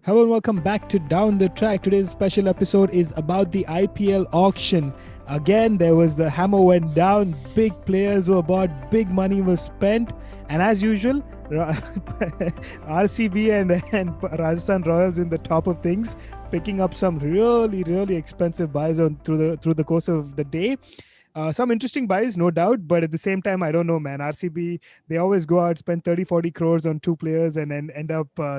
Hello and welcome back to Down the Track. Today's special episode is about the IPL auction. Again, there was the hammer went down, big players were bought, big money was spent, and as usual, RCB and Rajasthan Royals in the top of things, picking up some really expensive buys on through the course of the day. Some interesting buys, no doubt, but at the same time, I don't know, man. RCB, they always go out, spend 30-40 crores on two players, and then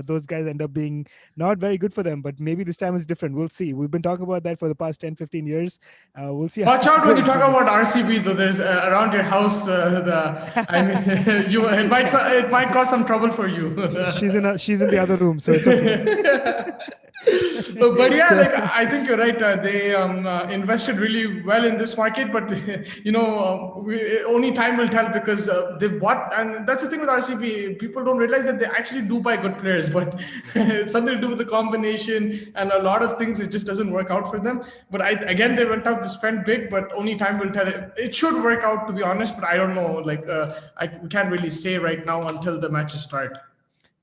those guys end up being not very good for them. But maybe this time is different. We'll see. We've been talking about that for the past 10-15 years. We'll see. Watch out when you talk about RCB, though. There's around your house. It might cause some trouble for you. she's in the other room, so it's okay. But yeah, I think you're right. They invested really well in this market, but only time will tell because they've bought, and that's the thing with RCB. People don't realize that they actually do buy good players, but it's something to do with the combination and a lot of things. It just doesn't work out for them. But again, they went out to spend big, but only time will tell. It should work out, to be honest, but I don't know. I can't really say right now until the matches start.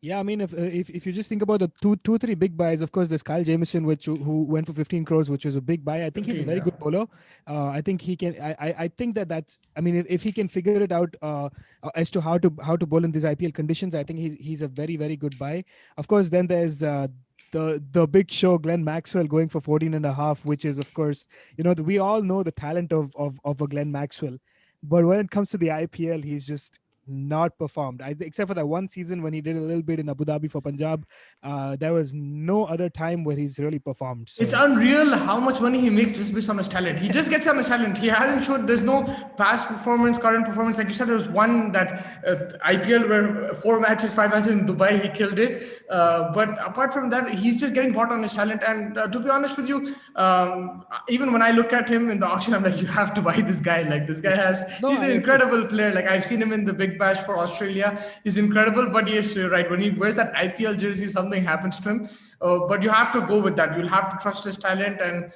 Yeah, I mean, if you just think about the two three big buys, of course, there's Kyle Jamieson, who went for 15 crores, which was a big buy. I think he's a very good bowler. I think he can. I think that's. I mean, if he can figure it out as to how to bowl in these IPL conditions, I think he's a very good buy. Of course, then there's the big show, Glenn Maxwell, going for 14.5, which is, of course, we all know the talent of a Glenn Maxwell, but when it comes to the IPL, he's just not performed. Except for that one season when he did a little bit in Abu Dhabi for Punjab. There was no other time where he's really performed. So. It's unreal how much money he makes just based on his talent. He just gets on his talent. He hasn't showed, there's no past performance, current performance. Like you said, there was one that IPL where 5 matches in Dubai, he killed it. But apart from that, he's just getting bought on his talent. And to be honest with you, even when I look at him in the auction, I'm like, you have to buy this guy. Like this guy he's an incredible player. Like I've seen him in the Big Bash for Australia. He's incredible. But yes, you're right. When he wears that IPL jersey, something happens to him. But you have to go with that. You'll have to trust his talent. And,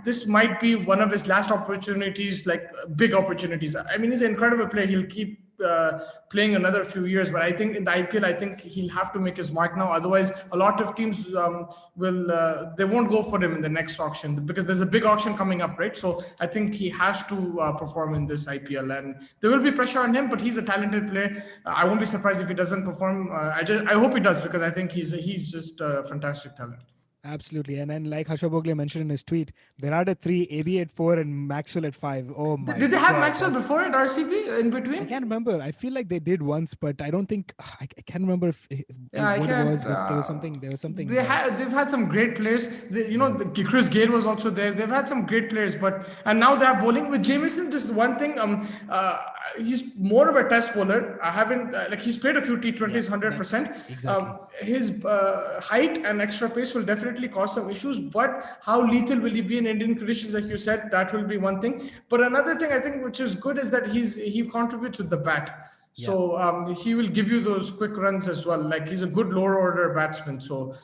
this might be one of his last opportunities, like big opportunities. I mean, he's an incredible player. He'll keep playing another few years. But I think in the IPL, I think he'll have to make his mark now. Otherwise, a lot of teams they won't go for him in the next auction because there's a big auction coming up, right? So I think he has to perform in this IPL. And there will be pressure on him, but he's a talented player. I won't be surprised if he doesn't perform. I hope he does because I think he's just a fantastic talent. Absolutely. And then like Harsha Bhogle mentioned in his tweet, Virat at 3, AB at 4, and Maxwell at 5. Oh my God. Did they have Maxwell before at RCB in between? I can't remember. I feel like they did once, but I don't think I can't remember what it was, but there was something. They've had some great players. Chris Gale was also there. They've had some great players, and now they have bowling with Jamieson. Just one thing, he's more of a test bowler. I haven't he's played a few T20s 100%. Exactly. His height and extra pace will definitely cause some issues, but how lethal will he be in Indian conditions, like you said, that will be one thing. But another thing I think which is good is that he contributes with the bat. So he will give you those quick runs as well. Like he's a good lower order batsman. So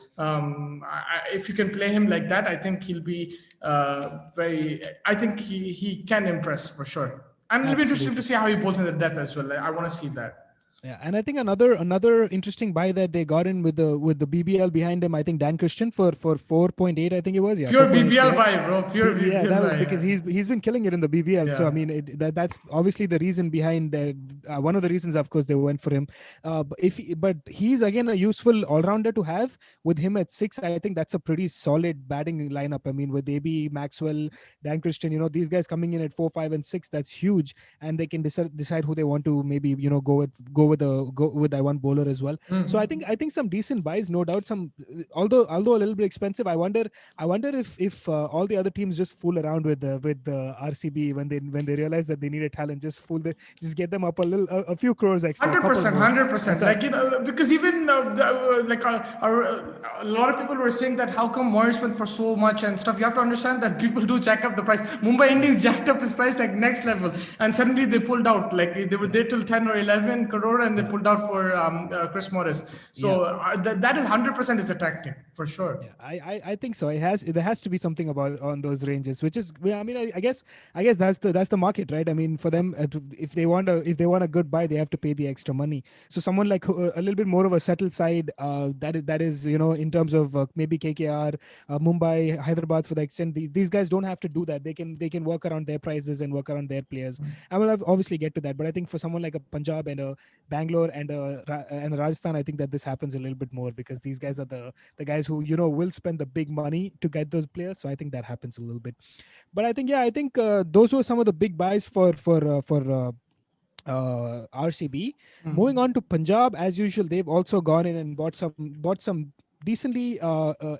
if you can play him like that, I think he'll be I think he can impress for sure. And it'll be interesting to see how he bowls in the death as well. I want to see that. Yeah, and I think another interesting buy that they got in with the BBL behind him. I think Dan Christian for 4.8. I think it was. Yeah, pure BBL buy, bro. Pure BBL. Yeah, that was because he's been killing it in the BBL. Yeah. So I mean, that's obviously the reason behind that. One of the reasons, of course, they went for him. But he's again a useful all rounder to have. With him at 6, I think that's a pretty solid batting lineup. I mean, with AB, Maxwell, Dan Christian, these guys coming in at 4, 5, and 6, that's huge, and they can decide who they want to maybe go with that one bowler as well. Mm-hmm. So I think some decent buys, no doubt. Some although a little bit expensive. I wonder if all the other teams just fool around with the RCB when they realize that they need a talent, just get them up a few crores extra. 100%. Because even a lot of people were saying that how come Morris went for so much and stuff. You have to understand that people do jack up the price. Mumbai Indians jacked up his price like next level, and suddenly they pulled out. Like they were there till 10 or 11 crores. crore and they pulled out for Chris Morris. So that is 100% is a tactic for sure. Yeah, I think so. There has to be something about on those ranges, which is, well, I mean, I guess that's the market, right? I mean, for them, if they want a good buy, they have to pay the extra money. So someone like a little bit more of a settled side, that is in terms of maybe KKR, Mumbai, Hyderabad, for the extent these guys don't have to do that. They can work around their prices and work around their players. I will obviously get to that, but I think for someone like a Punjab and a Bangalore and a Rajasthan, I think that this happens a little bit more because these guys are the guys who will spend the big money to get those players. So I think that happens a little bit. But I think those were some of the big buys for RCB. Moving on to Punjab, as usual, they've also gone in and bought some decently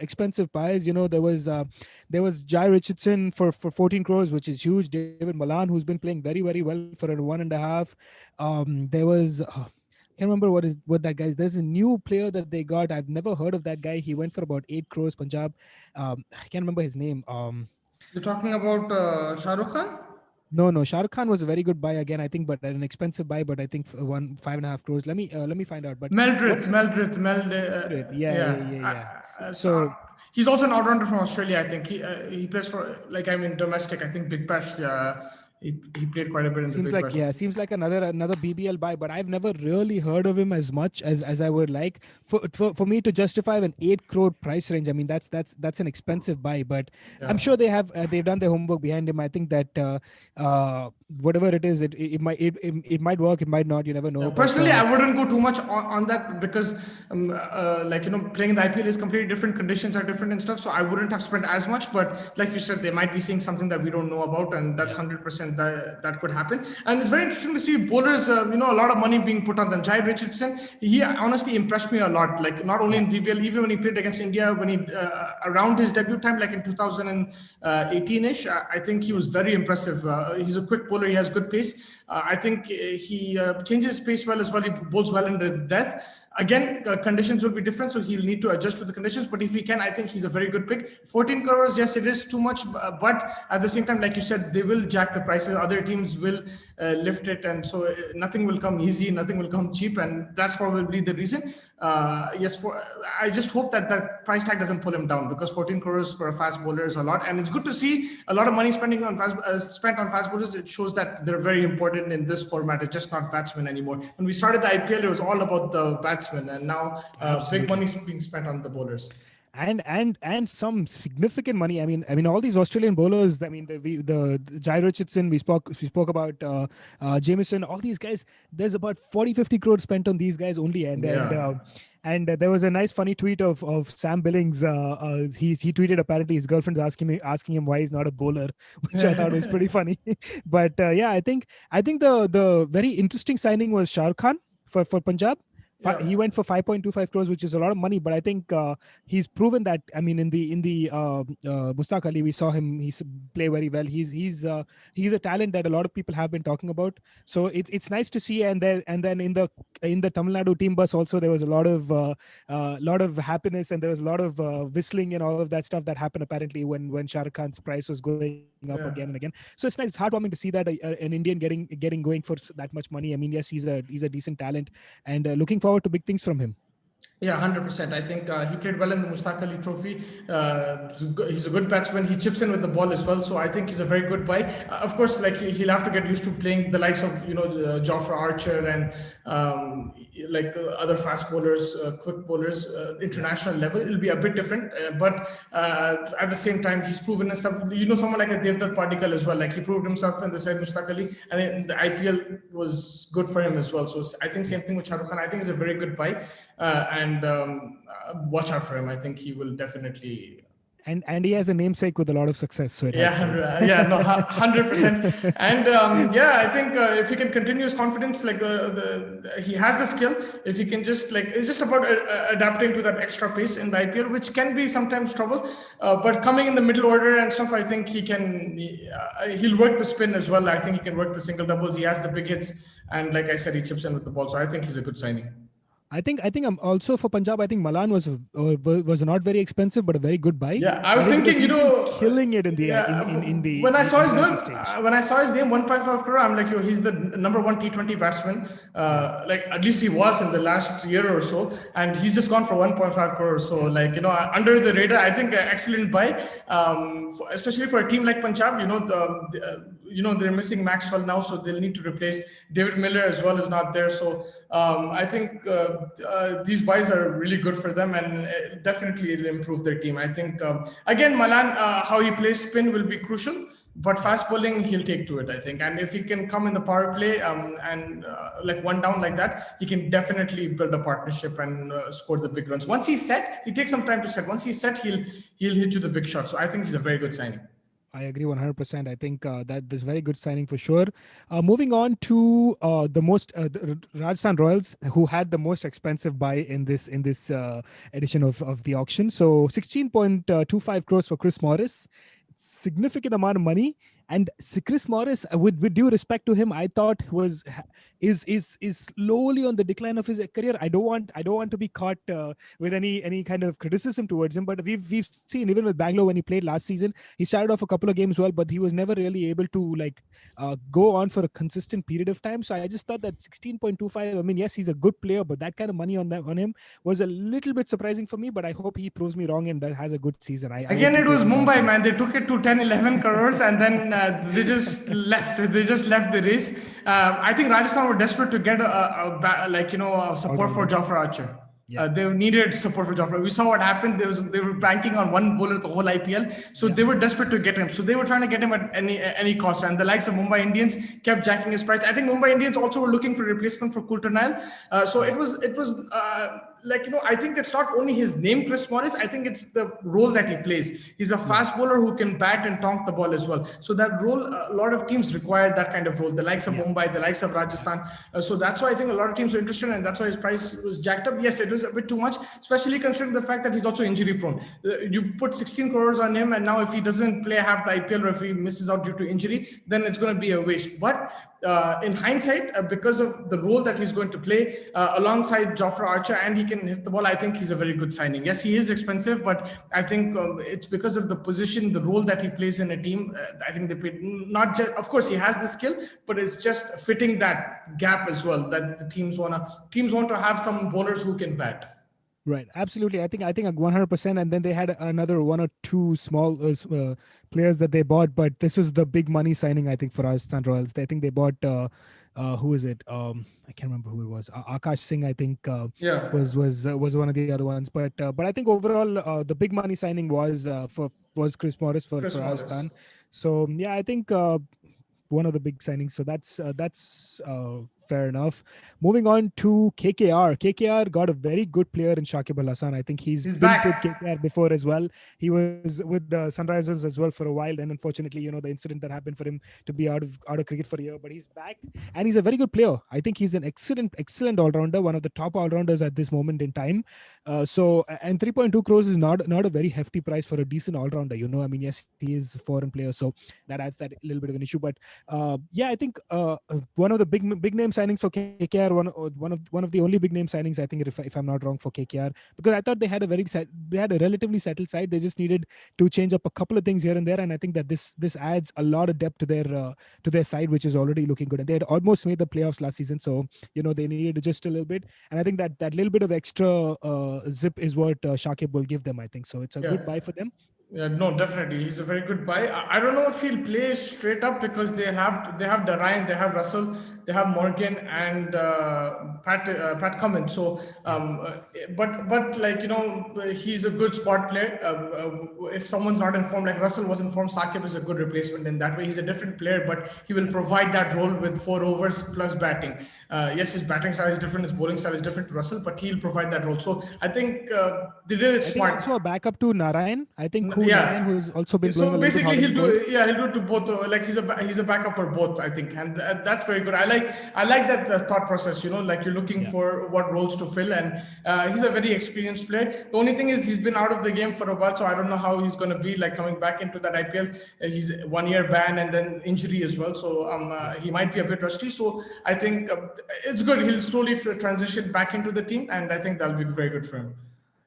expensive buys. There was Jai Richardson for 14 crores, which is huge. David Malan, who's been playing very, very well for a 1.5. There was. Can't remember what that guy is. There's a new player that they got. I've never heard of that guy. He went for about 8 crores. Punjab. I can't remember his name. You're talking about Shah Rukh Khan? No. Shah Rukh Khan was a very good buy again, I think, but an expensive buy. But I think 5.5 crores. Let me find out. But Meldrith. Yeah. So he's also an all-rounder from Australia. I think he plays for domestic. I think Big Bash. He played quite a bit in the Big Bash. Seems like another BBL buy, but I've never really heard of him as much as I would like for me to justify an 8 crore price range. I mean, that's an expensive buy, but I'm sure they've done their homework behind him. I think that whatever it is, it might work, it might not. You never know. Yeah, personally, I wouldn't go too much on that because playing in the IPL is completely different. Conditions are different and stuff. So I wouldn't have spent as much. But like you said, they might be seeing something that we don't know about, and that's 100% that could happen. And it's very interesting to see bowlers. A lot of money being put on them. Jai Richardson, he honestly impressed me a lot. Like not only in BBL, even when he played against India, when he around his debut time, like in 2018ish, I think he was very impressive. He's a quick bowler. He has good pace. I think he changes pace well as well. He bowls well in the death. Again, conditions will be different, so he'll need to adjust to the conditions. But if he can, I think he's a very good pick. 14 crores, yes, it is too much. But at the same time, like you said, they will jack the prices. Other teams will lift it. And so nothing will come easy, nothing will come cheap. And that's probably the reason. I just hope that that price tag doesn't pull him down because 14 crores for a fast bowler is a lot. And it's good to see a lot of money spent on fast bowlers. It shows that they're very important in this format. It's just not batsmen anymore. When we started the IPL, it was all about the batsmen. And now big money is being spent on the bowlers. And some significant money. I mean, all these Australian bowlers. I mean, the Jai Richardson. We spoke about Jamieson. All these guys. There's about 40-50 crores spent on these guys only. And there was a nice funny tweet of Sam Billings. He tweeted apparently his girlfriend's asking him why he's not a bowler, which I thought was pretty funny. But I think the very interesting signing was Shah Rukh Khan for Punjab. He went for 5.25 crores, which is a lot of money, but I think he's proven that. I mean, in the Mushtaq Ali, we saw him. He's play very well. He's a talent that a lot of people have been talking about. So it's nice to see. And then in the Tamil Nadu team bus also, there was a lot of happiness and there was a lot of whistling and all of that stuff that happened apparently when Shah Rukh Khan's price was going up again and again. So it's nice. It's heartwarming to see that an Indian getting going for that much money. I mean, yes, he's a decent talent, and looking forward to big things from him. Yeah, 100%. I think he played well in the Mushtaq Ali Trophy. He's a good batsman. He chips in with the ball as well. So I think he's a very good buy. Of course, like he'll have to get used to playing the likes of Jofra Archer and other fast bowlers, quick bowlers, international level. It'll be a bit different. But at the same time, he's proven himself. Someone like a Devdutt Padikkal as well. Like he proved himself in the side Mushtaq Ali, and the IPL was good for him as well. So I think same thing with Shah Rukh Khan. I think he's a very good buy. And watch out for him. I think he will definitely. And he has a namesake with a lot of success. So 100%. And I think if he can continue his confidence, he has the skill. If he can just it's just about adapting to that extra pace in the IPL, which can be sometimes trouble. But coming in the middle order and stuff, I think he'll work the spin as well. I think he can work the single doubles. He has the big hits, and like I said, he chips in with the ball. So I think he's a good signing. I think I'm also for Punjab. I think Malan was not very expensive, but a very good buy. Yeah, I was Again, because thinking, he's been killing it in the yeah, in when I the saw his name, international stage. 1.5 crore, I'm like, yo, he's the number one T20 batsman. Yeah. Like at least he was in the last year or so, and he's just gone for 1.5 crore. So Yeah. like under the radar, I think excellent buy, especially for a team like Punjab. They're missing Maxwell now, so they'll need to replace David Miller as well is not there. So I think these buys are really good for them, and definitely it'll improve their team. I think again Malan, how he plays spin will be crucial. But Yeah. fast bowling, he'll take to it, I think. And if he can come in the power play and like one down like that, he can definitely build a partnership and score the big runs. Once he's set, he takes some time to set. Once he's set, he'll hit you the big shot. So I think he's a very good signing. I agree 100%. I think that this very good signing for sure. Moving on to the Rajasthan Royals, who had the most expensive buy in this edition of the auction. So 16.25 crores for Chris Morris, significant amount of money. And Chris Morris, with due respect to him, I thought is slowly on the decline of his career. I don't want to be caught with any kind of criticism towards him, but we've seen even with Bangalore when he played last season, he started off a couple of games well, but he was never really able to like go on for a consistent period of time. So I just thought that 16.25. I mean, yes, he's a good player, but that kind of money on him was a little bit surprising for me. But I hope he proves me wrong and has a good season. I hope Again, he it was plays well for Mumbai, them. man. They took it to 10, 11 crores and then they just left. They just left the race. I think Rajasthan were desperate to get All support for rounder. Jafra Archer. Yeah. They needed support for Jafra. We saw what happened. They were banking on one bowler the whole IPL, so Yeah. they were desperate to get him. So they were trying to get him at any cost. And the likes of Mumbai Indians kept jacking his price. I think Mumbai Indians also were looking for a replacement for Coulter Nile. So Yeah. it was I think it's not only his name, Chris Morris. I think it's the role that he plays. He's a Yeah. fast bowler who can bat and tonk the ball as well. So that role, a lot of teams require that kind of role. The likes of Yeah. Mumbai, the likes of Yeah. Rajasthan. So that's why I think a lot of teams are interested, and that's why his price was jacked up. Yes, it was a bit too much, especially considering the fact that he's also injury prone. You put 16 crores on him, and now if he doesn't play half the IPL or if he misses out due to injury, then it's going to be a waste. But in hindsight, because of the role that he's going to play alongside Jofra Archer, and he can hit the ball, I think he's a very good signing. Yes, he is expensive, but I think it's because of the position, the role that he plays in a team. I think they paid not just, of course, he has the skill, but it's just fitting that gap as well. That the teams want to have some bowlers who can bat. Right, absolutely. I think 100%. And then they had another one or two small players that they bought, but this was the big money signing. I think for Rajasthan Royals, I think they bought who is it? I can't remember who it was. Akash Singh, I think, Yeah. was one of the other ones. But I think overall the big money signing was Chris Morris for Chris Morris. Rajasthan. So yeah, I think one of the big signings. So that's fair enough. Moving on to KKR. KKR got a very good player in Shakib Al Hasan. I think he's He's been with back. KKR before as well. He was with the Sunrisers as well for a while. Then unfortunately, the incident that happened for him to be out of cricket for a year. But he's back and he's a very good player. I think he's an excellent all rounder, one of the top all rounders at this moment in time. And 3.2 crores is not a very hefty price for a decent all rounder. I mean, yes, he is a foreign player, so that adds that little bit of an issue. But yeah, I think one of the big name signings for KKR, one of the only big name signings, I think, if I'm not wrong, for KKR, because I thought they had a relatively settled side. They just needed to change up a couple of things here and there, and I think that this adds a lot of depth to their side, which is already looking good. And they had almost made the playoffs last season, so they needed just a little bit, and I think that little bit of extra zip is what Shakib will give them. I think so. It's a Yeah. good buy for them. Yeah, no, definitely. He's a very good buy. I don't know if he'll play straight up because they have Darian, they have Russell, they have Morgan and Pat Cummins. So, Yeah. but he's a good squad player. If someone's not informed, like Russell was informed, Sakib is a good replacement in that way. He's a different player, but he will provide that role with 4 overs plus batting. Yes, his batting style is different, his bowling style is different to Russell, but he'll provide that role. So I think they did it I think smart. also a backup to Narayan, I think, Narayan, who's also been doing a So little bit hot basically, and cold. he'll do it to both. Like he's a backup for both, I think, and that's very good. I like that thought process. Like you're looking Yeah. for what roles to fill, and he's a very experienced player. The only thing is he's been out of the game for a while, so I don't know how he's going to be like coming back into that IPL. He's 1 year ban and then injury as well, so he might be a bit rusty. So I think it's good. He'll slowly transition back into the team, and I think that'll be very good for him.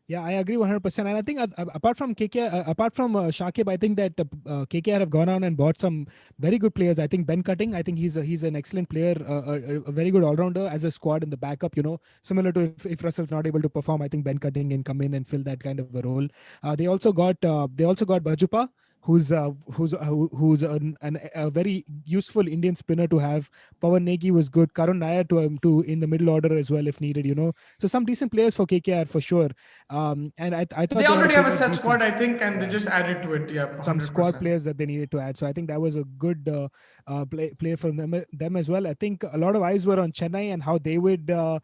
Yeah, I agree 100%. And I think apart from KKR, apart from Shakib, I think that KKR have gone on and bought some very good players. I think Ben Cutting, I think he's an excellent player, a very good all rounder as a squad in the backup. Similar to if Russell's not able to perform, I think Ben Cutting can come in and fill that kind of a role. They also got Bajupa, who's a very useful Indian spinner to have. Pawan Negi was good. Karun Nair to in the middle order as well if needed. So some decent players for KKR for sure. And I thought They they had a already have a pretty set decent squad, I think, and they just added to it. Yeah, some squad 100%. players that they needed to add. So I think that was a good play from them as well. I think a lot of eyes were on Chennai and how they would go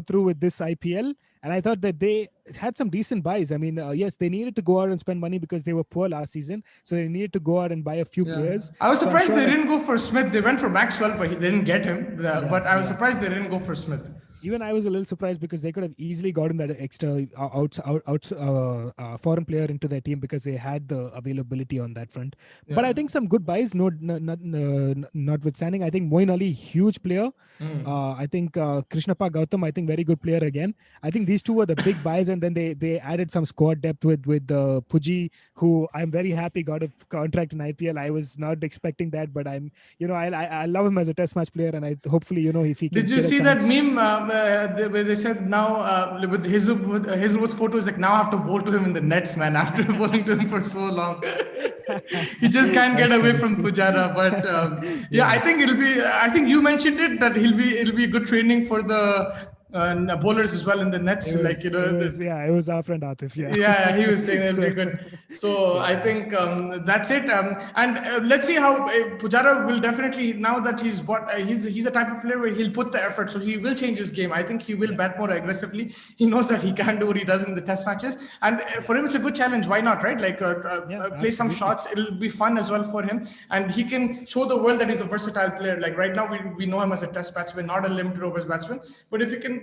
through with this IPL. And I thought that they had some decent buys. I mean, yes, they needed to go out and spend money because they were poor last season. So they needed to go out and buy a few Yeah, players. I was So I'm surprised sure they that, didn't go for Smith. They went for Maxwell, but they didn't get him. But I was yeah. surprised they didn't go for Smith. Even I was a little surprised because they could have easily gotten that extra foreign player into their team because they had the availability on that front. But I Yeah. think some good buys, notwithstanding. I think Moin Ali, huge player. I think Krishnappa Gautam, I think very good player again. I think these two were the big buys, and then they added some squad depth with Puji, who I'm very happy got a contract in IPL. I was not expecting that, but I love him as a Test match player, and I hopefully if he can Did you get a see that chance. meme where they said now with Hazelwood's photos like now I have to bowl to him in the nets, man, after bowling to him for so long. He just can't get That's away funny. from Pujara. But yeah, Yeah. I think it'll be. I think you mentioned it that it'll be good training for the bowlers as well in the nets. Like It was our friend Atif. Yeah. yeah, he was saying it'll So, be good. So I yeah. think that's it. And let's see how Pujara will definitely, now that he's the type of player where he'll put the effort, so he will change his game. I think he will Yeah. bat more aggressively. He knows that he can't do what he does in the Test matches, and Yeah. for him it's a good challenge. Why not, right? Like Yeah. play some Absolutely. shots. It'll be fun as well for him, and he can show the world that he's a versatile player. Like right now we know him as a Test batsman, not a limited overs batsman, but if he can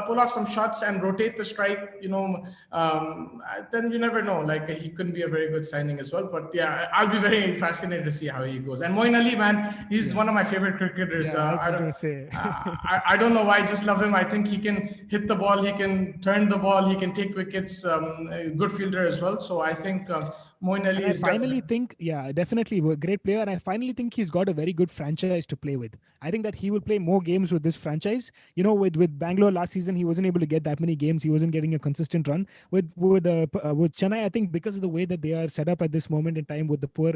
pull off some shots and rotate the strike, then you never know. Like he couldn't be a very good signing as well. But yeah, I'll be very fascinated to see how he goes. And Moin Ali, man, he's Yeah. one of my favorite cricketers. Yeah. I was I just don't. gonna say. I don't know why. I just love him. I think he can hit the ball. He can turn the ball. He can take wickets. A good fielder as well. So I think Moin And Ali I is finally definitely. think, yeah, definitely a great player. And I finally think he's got a very good franchise to play with. I think that he will play more games with this franchise. With Bangalore last season, he wasn't able to get that many games. He wasn't getting a consistent run. With Chennai, I think because of the way that they are set up at this moment in time with the poor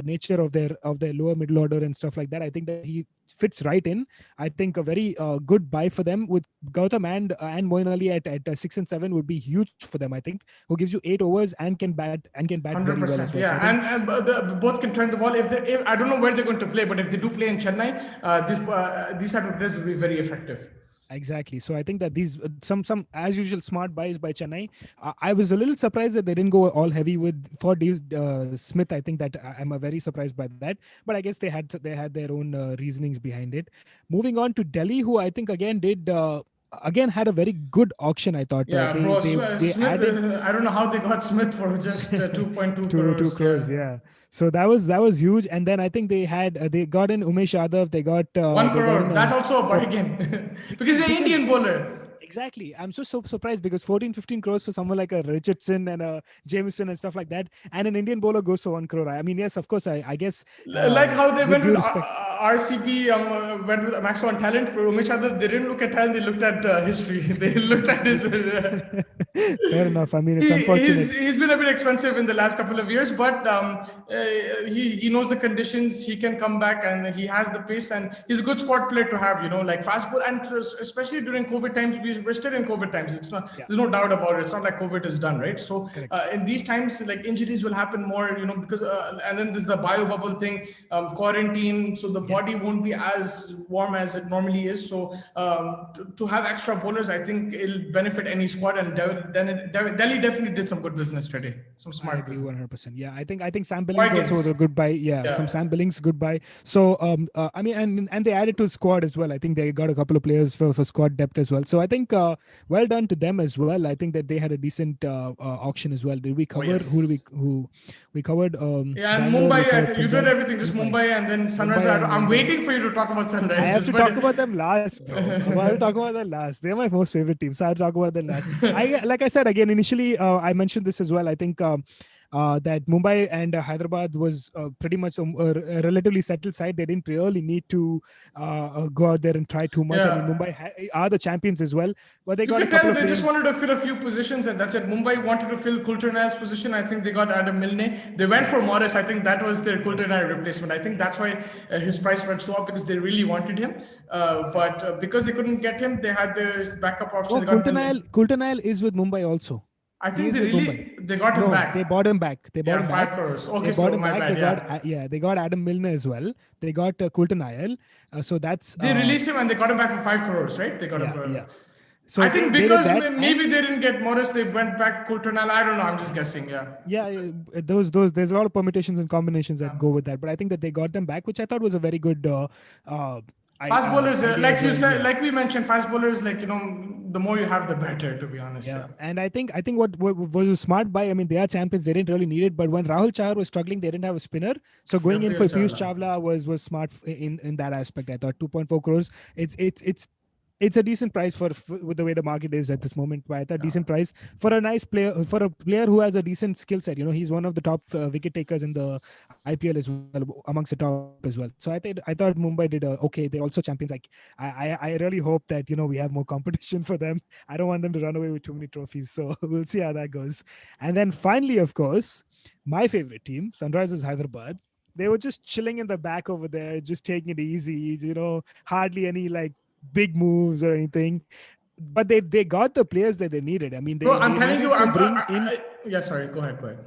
nature of their lower middle order and stuff like that, I think that he fits right in. I think a very good buy for them with Gautam and Moin Ali at 6 and 7 would be huge for them. I think who gives you 8 overs and can bat very well as 100%, well. So I yeah, think and both can turn the ball. If I don't know where they're going to play, but if they do play in Chennai, these type of players will be very effective. exactly. So I think that these some as usual smart buys by Chennai. I was a little surprised that they didn't go all heavy for Smith. I think that I'm very surprised by that. But I guess they had their own reasonings behind it. Moving on to Delhi, who I think again did. Again had a very good auction. I thought Yeah, they bro, they Smith. added I don't know how they got Smith for just 2.2 two crores. crores. Yeah, Yeah. So that was huge. And then I think they got in Umesh Yadav. They got one they got crore. in That's also a bargain because he's an because Indian bowler. exactly. I'm so surprised because 14-15 crores for someone like a Richardson and a Jamieson and stuff like that, and an Indian bowler goes for 1 crore. I mean, yes, of course. I guess Like how they with went due with respect. RCB, went with Maxwell on talent for Umesh Yadav. They didn't look at talent; they looked at history. They looked at his. Fair enough. I mean, it's He's unfortunate. been a bit expensive in the last couple of years, but he knows the conditions. He can come back, and he has the pace, and he's a good squad player to have. Like fast ball, and especially during COVID times, we're still in COVID times. It's not. Yeah. There's no doubt about it. It's not like COVID is done, right? So Correct. in these times, like injuries will happen more. Because and then there's the bio bubble thing, quarantine, so the Yeah. body won't be as warm as it normally is. So to have extra bowlers, I think it'll benefit any squad, and Delhi definitely did some good business today. Some I smart agree business. 100%. Yeah, I think Sam Billings also was Wiggins. a good buy. Yeah, some Yeah. Sam Billings good buy. So I mean, and they added to the squad as well. I think they got a couple of players for squad depth as well. So I think well done to them as well. I think that they had a decent auction as well. Did we Oh, cover yes. who we covered? Yeah, and Bangalore. We Mumbai, covered you did Punjab. everything, just Mumbai and then Sunrise. Mumbai and I'm then waiting for you to talk about I have Sunrisers, to but talk about them last, bro. I want to talk about them last. They're my most favorite team, so I'll talk about them last. Like I said again initially, I mentioned this as well. I think that Mumbai and Hyderabad was pretty much a relatively settled side. They didn't really need to go out there and try too much. I mean, yeah. Mumbai are the champions as well, but they You got a could couple tell of they just players. wanted to fill a few positions, and that's it. Mumbai wanted to fill Kulturnay's position. I think they got Adam Milne. They went for Morris. I think that was their Kulturnay replacement. I think that's why his price went so up because they really wanted him. But because they couldn't get him, they had this backup option. No, They got Milne. Kultanail is with Mumbai also. I He think is they with Mumbai. really they got him No, they back. bought him back. They bought Yeah, him five back. crores. They Okay, bought so him my back. They bad. got Yeah, they got Adam Milner as well. They got Kultanail. So that's they released him and they got him back for 5 crores, right? They got him. yeah, yeah. I So think they did because that, and maybe they didn't get Morris, they went back Kulturnal. I don't know. I'm just guessing. Yeah. yeah, those there's a lot of permutations and combinations that go with that. But I think that they got them back, which I thought was a very good uh, Fast bowlers, idea like as you well. said, Yeah. like we mentioned, fast bowlers, like the more you have, the better. To be honest, Yeah, yeah. and I think what was a smart buy. I mean, they are champions; they didn't really need it. But when Rahul Chahar was struggling, they didn't have a spinner, so Yeah, going in for Piyush Piyush Chawla. Chawla was smart in that aspect. I thought 2.4 crores. It's a decent price for with the way the market is at this moment. But I thought Yeah. decent price for a nice player, for a player who has a decent skill set. He's one of the top wicket takers in the IPL as well, amongst the top as well. So I thought Mumbai did okay. They're also champions. Like I really hope that we have more competition for them. I don't want them to run away with too many trophies. So we'll see how that goes. And then finally, of course, my favorite team, Sunrisers Hyderabad. They were just chilling in the back over there, just taking it easy. Hardly any like big moves or anything. But they got the players that they needed. I mean, Bro, they I'm they telling you, needed to bring in. yeah. Sorry, go ahead, go ahead.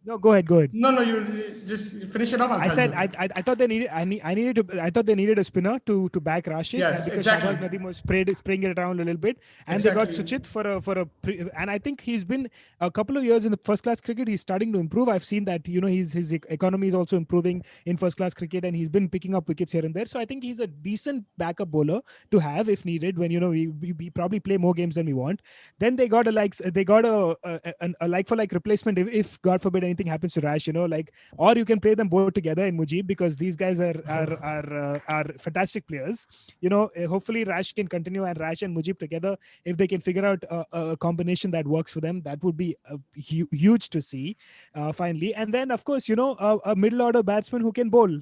No, go ahead, go ahead. No, no, you just finish it off. I'll I tell said you. I thought they needed I needed to I thought they needed a spinner to back Rashid, and Yes, because exactly. Shahbaz Nadeem was spraying it around a little bit, and they got Exactly. Suchit and I think he's been a couple of years in the first class cricket. He's starting to improve. I've seen that his economy is also improving in first class cricket, and he's been picking up wickets here and there. So I think he's a decent backup bowler to have if needed when we probably play more games than we want. Then they got a like for like replacement if God forbid anything happens to Rash, or you can play them both together in Mujib, because these guys are fantastic players. Hopefully Rash can continue, and Rash and Mujib together, if they can figure out a combination that works for them, that would be huge to see finally. And then of course a middle order batsman who can bowl.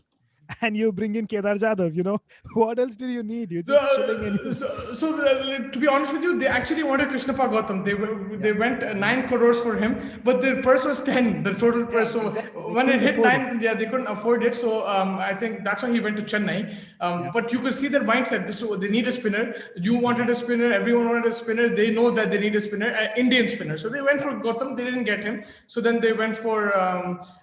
And you bring in Kedar Jadhav, what else do you need? You're just chilling and To be honest with you, they actually wanted Krishnappa Gautam. They went 9 crores for him, but their purse was 10, the total purse. So exactly. when it hit Afford 9, yeah, they couldn't afford it. So I think that's why he went to Chennai. But you could see their mindset. They need a spinner. You wanted a spinner. Everyone wanted a spinner. They know that they need a spinner, Indian spinner. So they went for Gautam. They didn't get him. So then they went for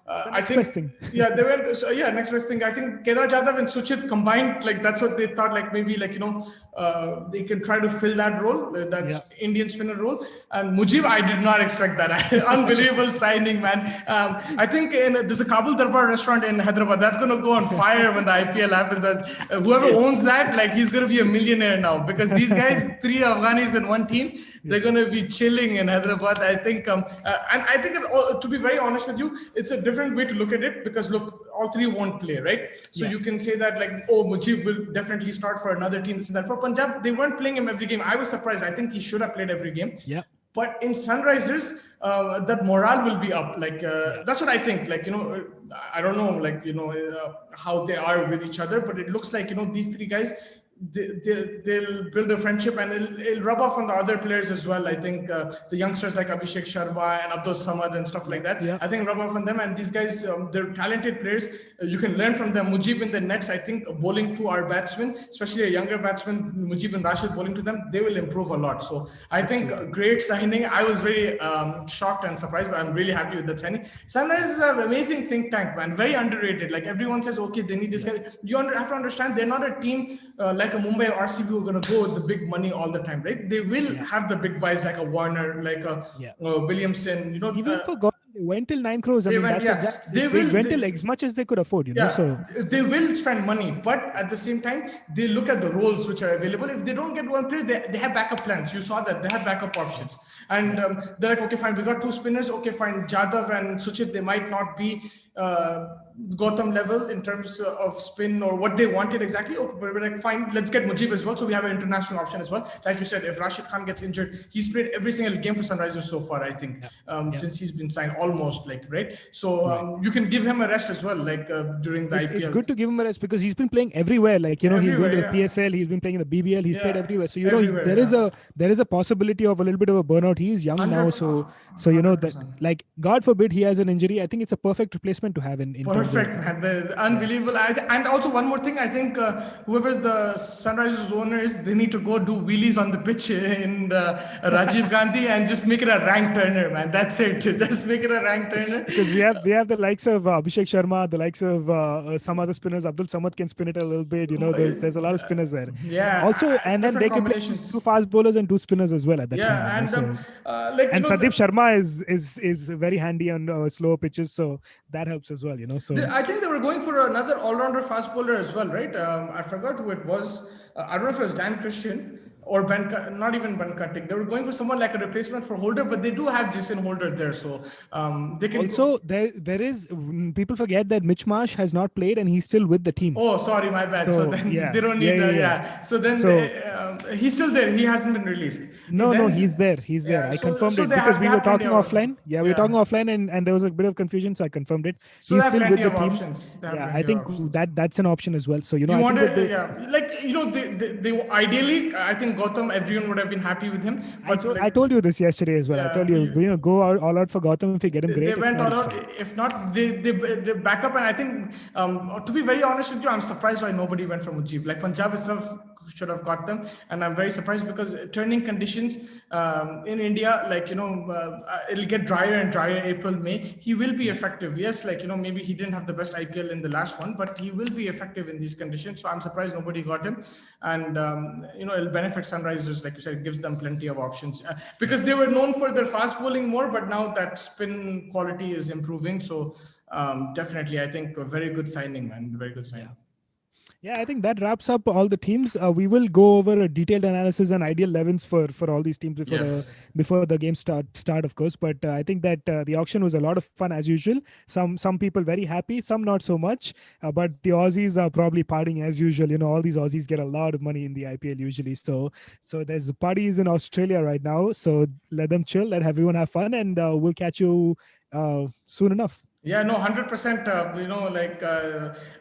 I think best thing. yeah, they went. So yeah, next best thing. I think Kedar Jadhav and Suchit combined, like that's what they thought, like maybe like they can try to fill that role, that's Indian spinner role. And Mujib, I did not expect that. Unbelievable signing, man. I think there's a Kabul Darbar restaurant in Hyderabad that's going to go on fire when the IPL happens. Whoever owns that, like he's going to be a millionaire now, because these guys, 3 Afghanis in one team, they're going to be chilling in Hyderabad. I think, and I think to be very honest with you, it's a different way to look at it, because look, all 3 won't play, right? So you can say that like, oh, Mujib will definitely start for another team, this and that. For Punjab, they weren't playing him every game. I was surprised. I think he should have played every game. Yeah. But in Sunrisers, that morale will be up. Like that's what I think. Like I don't know, like how they are with each other, but it looks like these 3 guys. They'll build a friendship, and it'll rub off on the other players as well. I think the youngsters like Abhishek Sharma and Abdul Samad and stuff like that, I think rub off on them. And these guys, they're talented players. You can learn from them. Mujib in the nets, I think, bowling to our batsmen, especially a younger batsman, Mujib and Rashid bowling to them, they will improve a lot. So I think great signing. I was very shocked and surprised, but I'm really happy with that signing. Sunrise is an amazing think tank, man. Very underrated. Like everyone says, okay, they need this guy. You have to understand, they're not a team like like a Mumbai or RCB who are going to go with the big money all the time, right? They will have the big buys like a Warner, like a Williamson, Even for Gotham, they went till 9 crores. I mean, that's exactly. They went till as much as they could afford, So they will spend money, but at the same time, they look at the roles which are available. If they don't get one player, they have backup plans. You saw that they have backup options, and they're like, okay, fine, we got 2 spinners. Okay, fine, Jadhav and Suchit, they might not be Gotham level in terms of spin or what they wanted exactly. Okay, but we're like, fine, let's get Mujib as well. So we have an international option as well. Like you said, if Rashid Khan gets injured, he's played every single game for Sunrisers so far, I think, since he's been signed, almost, like, right? So you can give him a rest as well, like during the IPL. It's good to give him a rest because he's been playing everywhere. Like, he's going to the PSL, he's been playing in the BBL, he's played everywhere. So, there is a possibility of a little bit of a burnout. He's young now. So that, like, God forbid he has an injury. I think it's a perfect replacement to have in perfect, man. Unbelievable. And also one more thing, I think whoever the Sunrisers owner is, they need to go do wheelies on the pitch in Rajiv Gandhi and just make it a rank turner, man. That's it. Just make it a rank turner. Because we have the likes of Abhishek Sharma, the likes of some other spinners. Abdul Samad can spin it a little bit. There's a lot of spinners there. Yeah. Also, and then they can play 2 fast bowlers and 2 spinners as well at that time. And Sandeep Sharma is very handy on slow pitches, so that helps as well. I think they were going for another all-rounder fast bowler as well, right? I forgot who it was. I don't know if it was Dan Christian or not even Ben Kartik. They were going for someone like a replacement for Holder, but they do have Jason Holder there, so they can. Also, there is, people forget that Mitch Marsh has not played and he's still with the team. Oh, sorry, my bad. So then they don't need. So then he's still there. He hasn't been released. No, he's there. He's there. I confirmed it because we were talking offline. Yeah, we were talking offline, and there was a bit of confusion, so I confirmed it. So he's still with the team. Options. I think that's an option as well. So they ideally, I think Gotham, everyone would have been happy with him. But I told you this yesterday as well. I told you, go all out for Gotham if you get him. Great. They went all out. If not, they back up. And I think, to be very honest with you, I'm surprised why nobody went for Mujib. Like, Punjab itself should have got them, and I'm very surprised because turning conditions in India, like, it'll get drier and drier April, May. He will be effective. Yes, like, maybe he didn't have the best IPL in the last one, but he will be effective in these conditions. So I'm surprised nobody got him, and it'll benefit Sunrisers, like you said. It gives them plenty of options because they were known for their fast bowling more, but now that spin quality is improving. So definitely, I think a very good signing, man. Very good signing. Yeah, I think that wraps up all the teams. We will go over a detailed analysis and ideal 11s for all these teams before the game start, of course. But I think that the auction was a lot of fun as usual. Some people very happy, some not so much. But the Aussies are probably partying as usual. All these Aussies get a lot of money in the IPL usually. So there's parties in Australia right now. So let them chill, let everyone have fun, and we'll catch you soon enough. Yeah, no, 100%.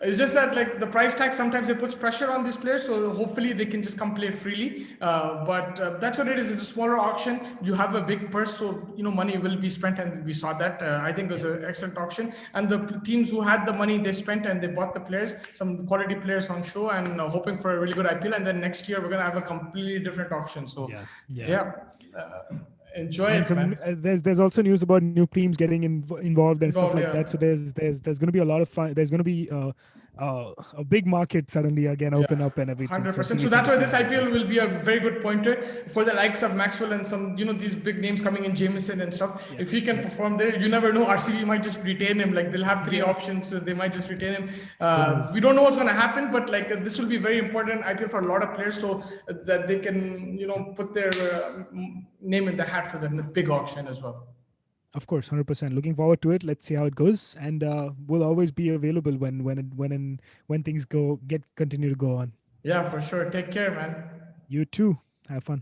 It's just that, like, the price tag sometimes it puts pressure on these players. So hopefully they can just come play freely. But that's what it is. It's a smaller auction. You have a big purse, so money will be spent, and we saw that. I think it was an excellent auction. And the teams who had the money, they spent and they bought the players, some quality players on show, and hoping for a really good IPL. And then next year we're gonna have a completely different auction. So enjoy it, man. There's also news about new teams getting involved and stuff like that. So there's going to be a lot of fun. There's going to be a big market suddenly again open up and everything. 100%. So that's why this IPL will be a very good pointer for the likes of Maxwell and some, these big names coming in, Jamieson and stuff. If he can perform there, you never know. RCB might just retain him. Like, they'll have 3 options, so they might just retain him. We don't know what's going to happen, but like this will be very important IPL for a lot of players, so that they can, put their name in the hat for the big auction as well. Of course, 100%. Looking forward to it. Let's see how it goes, and we'll always be available when things continue to go on. Yeah, for sure. Take care, man. You too. Have fun.